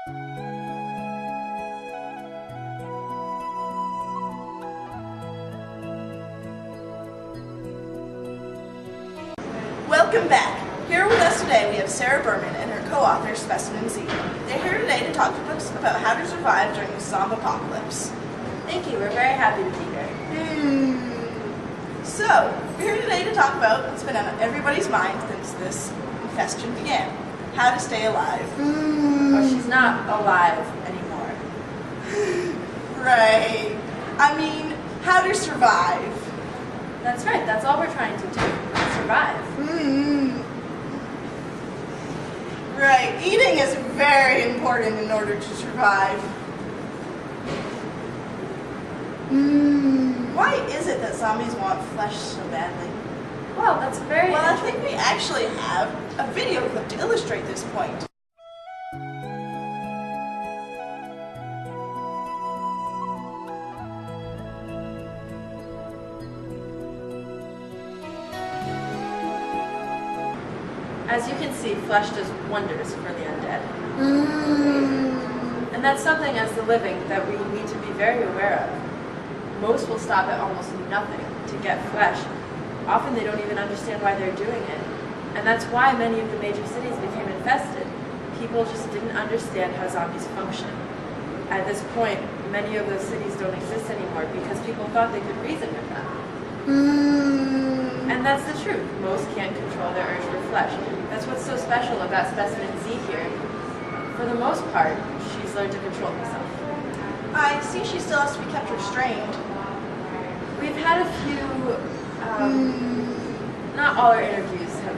Welcome back. Here with us today we have Sarah Berman and her co-author Specimen Z. They're here today to talk to us about how to survive during the zombie apocalypse. Thank you. We're very happy to be here. So, we're here today to talk about what's been on everybody's mind since this infestation began. How to stay alive. Oh, she's not alive anymore. Right. I mean, how to survive. That's right. That's all we're trying to do. Survive. Right. Eating is very important in order to survive. Why is it that zombies want flesh so badly? Well, that's very Well, I think we actually have a video clip to illustrate this point. As you can see, flesh does wonders for the undead. And that's something as the living that we need to be very aware of. Most will stop at almost nothing to get flesh. Often they don't even understand why they're doing it. And that's why many of the major cities became infested. People just didn't understand how zombies function. At this point, many of those cities don't exist anymore because people thought they could reason with them. And that's the truth. Most can't control their urge for flesh. That's what's so special about Specimen Z here. For the most part, she's learned to control herself. I see she still has to be kept restrained. We've had a few, not all our interviews have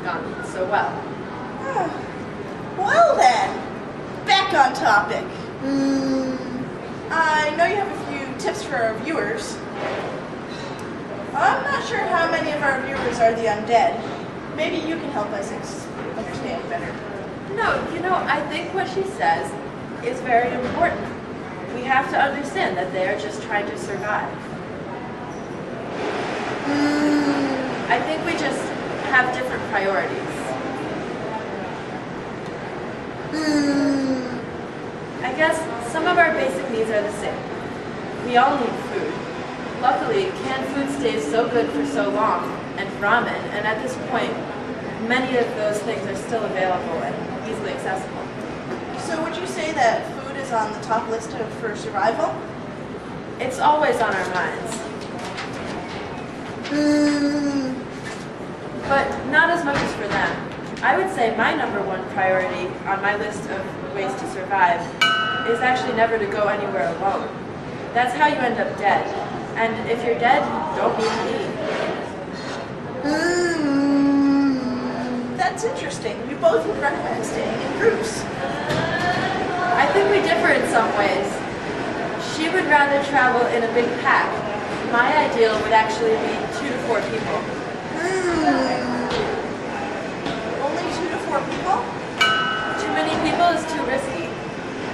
gone so well. Well then, back on topic. I know you have a few tips for our viewers. I'm not sure how many of our viewers are the undead. Maybe you can help us understand better. No, I think what she says is very important. We have to understand that they are just trying to survive. I think we just have different priorities. I guess some of our basic needs are the same. We all need food. Luckily, canned food stays so good for so long, and ramen, and at this point, many of those things are still available and easily accessible. So would you say that food is on the top list for survival? It's always on our minds. But not as much as for them. I would say my number one priority on my list of ways to survive is actually never to go anywhere alone. That's how you end up dead. And if you're dead, don't be mean. That's interesting. You both would recommend staying in groups. I think we differ in some ways. She would rather travel in a big pack. My ideal would actually be 2 to 4 people. Only 2 to 4 people? Too many people is too risky.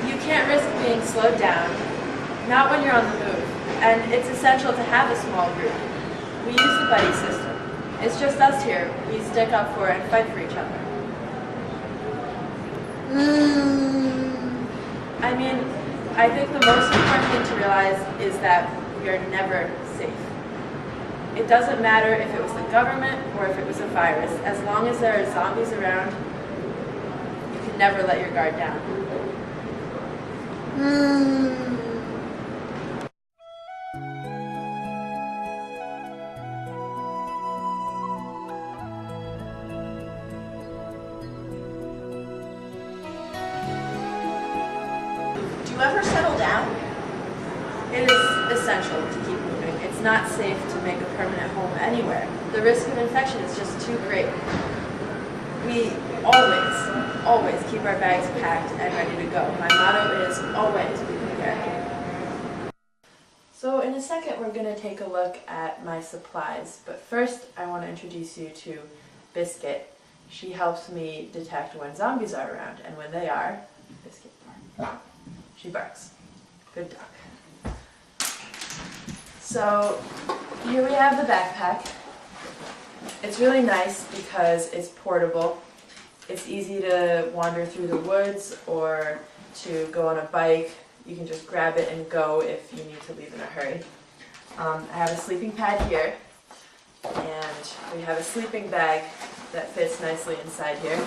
You can't risk being slowed down, not when you're on the move. And it's essential to have a small group. We use the buddy system. It's just us here. We stick up for and fight for each other. I mean, I think the most important thing to realize is that we are never safe. It doesn't matter if it was the government or if it was a virus. As long as there are zombies around, you can never let your guard down. Do you ever settle down? It is essential to keep moving. It's not safe to make a permanent home anywhere. The risk of infection is just too great. We always keep our bags packed and ready to go. My motto is always be prepared. So in a second we're going to take a look at my supplies, but first I want to introduce you to Biscuit. She helps me detect when zombies are around, and when they are, Biscuit barks. She barks. Good dog. So here we have the backpack. It's really nice because it's portable. It's easy to wander through the woods or to go on a bike. You can just grab it and go if you need to leave in a hurry. I have a sleeping pad here, and we have a sleeping bag that fits nicely inside here.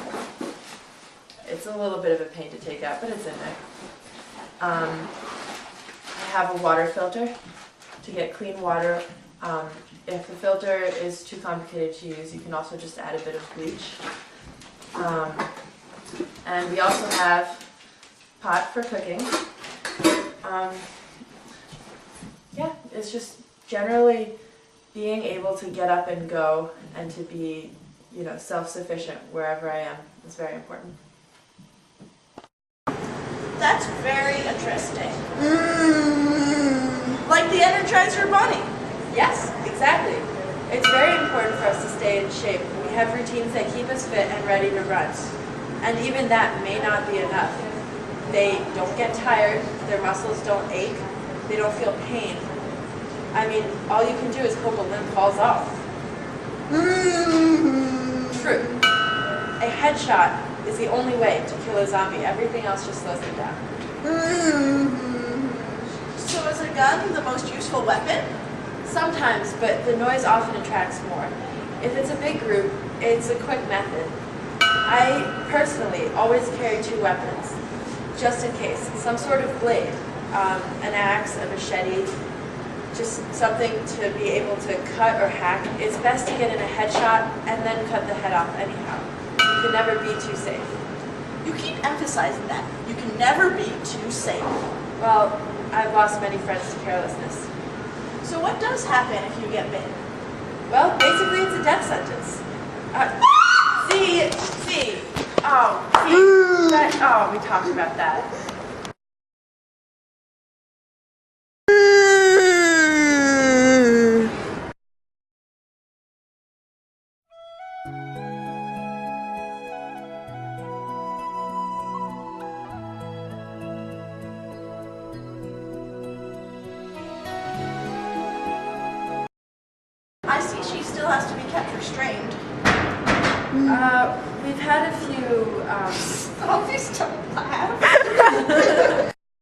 It's a little bit of a pain to take out, but it's in there. I have a water filter to get clean water. If the filter is too complicated to use, you can also just add a bit of bleach. And we also have pot for cooking. Yeah, it's just generally being able to get up and go and to be, self-sufficient wherever I am is very important. That's very interesting. Like the Energizer Bunny. Yes, exactly. It's very important for us to stay in shape. We have routines that keep us fit and ready to run. And even that may not be enough. They don't get tired, their muscles don't ache, they don't feel pain. I mean, all you can do is hope a limb falls off. True. A headshot is the only way to kill a zombie. Everything else just slows them down. So is a gun the most useful weapon? Sometimes, but the noise often attracts more. If it's a big group, it's a quick method. I personally always carry 2 weapons, just in case. Some sort of blade, an axe, a machete, just something to be able to cut or hack. It's best to get in a headshot and then cut the head off anyhow. You can never be too safe. You keep emphasizing that. You can never be too safe. Well, I've lost many friends to carelessness. So what does happen if you get bitten? Well, basically it's a death sentence. We talked about that. I see she still has to be kept restrained. We've had a few, Oh, please don't laugh.